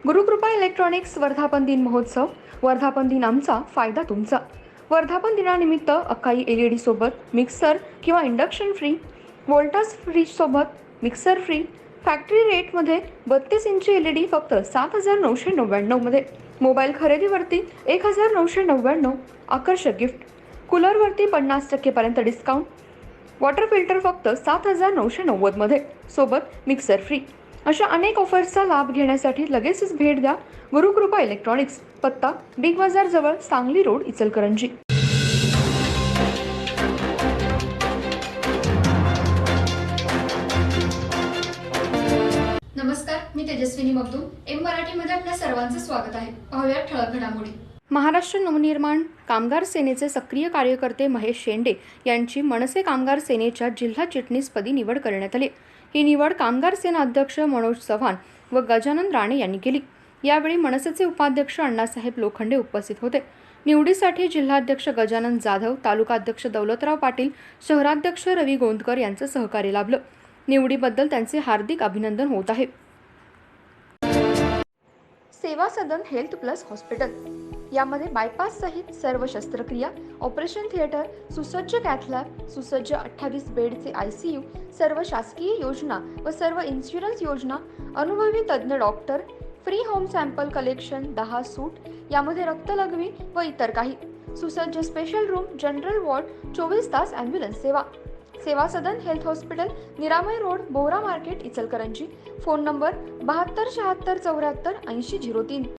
Gurukrupa electronics वर्धापन दिन महोत्सव. वर्धापन दिन आमचा, फायदा तुमचा. वर्धापन दिनानिमित्त अकाई LED सोबत मिक्सर किंवा इंडक्शन फ्री, वोल्टास फ्रीज सोबत मिक्सर फ्री. फॅक्टरी रेटमध्ये 32 इंची LED फक्त 7,999 मध्ये. मोबाईल खरेदीवरती 1,999. आकर्षक गिफ्ट. कूलरवरती 50% पर्यंत डिस्काउंट. वॉटर फिल्टर फक्त 7,990 मध्ये, सोबत मिक्सर फ्री. अशा अनेक ऑफर्सचा लाभ घेण्यासाठी लगेचच भेट द्या गुरुकृपा इलेक्ट्रॉनिक्स. पत्ता बिग बाजार जवळ, सांगली रोड, इचलकरंजी. नमस्कार, मी तेजस्विनी मगदूम. एम मराठीमध्ये आपल्या सर्वांचं स्वागत आहे. पाहूया ठळक घडामोडी. महाराष्ट्र नवनिर्माण कामगार सेनेचे सक्रिय कार्यकर्ते महेश शेंडे यांची मनसे कामगार सेनेच्या जिल्हा चिटणीसपदी निवड करण्यात आली. ही निवड कामगार सेना अध्यक्ष मनोज चव्हाण व गजानन राणे यांनी केली. यावेळी मनसेचे उपाध्यक्ष अण्णासाहेब लोखंडे उपस्थित होते. निवडीसाठी जिल्हाध्यक्ष गजानन जाधव, तालुकाध्यक्ष दौलतराव पाटील, शहराध्यक्ष रवी गोंदकर यांचं सहकार्य लाभलं. निवडीबद्दल त्यांचे हार्दिक अभिनंदन होत आहे. सेवा सदन हेल्थ प्लस हॉस्पिटल. यामध्ये बायपास सहित सर्व शस्त्रक्रिया, ऑपरेशन थिएटर, सुसज्ज कॅथलॅब, सुसज्ज 28 बेडचे ICU, सर्व शासकीय योजना व सर्व इन्शुरन्स योजना, अनुभवी तज्ज्ञ doctor, free home sample collection, 10 सूट, यामध्ये रक्तलघवी व इतर काही. सुसज्ज स्पेशल रूम, जनरल वॉर्ड, 24 तास ॲम्ब्युलन्स सेवा. सेवा सदन हेल्थ हॉस्पिटल, निरामय road, Bohra market, Ichalkaranji. Phone number 72 76 74 80 03.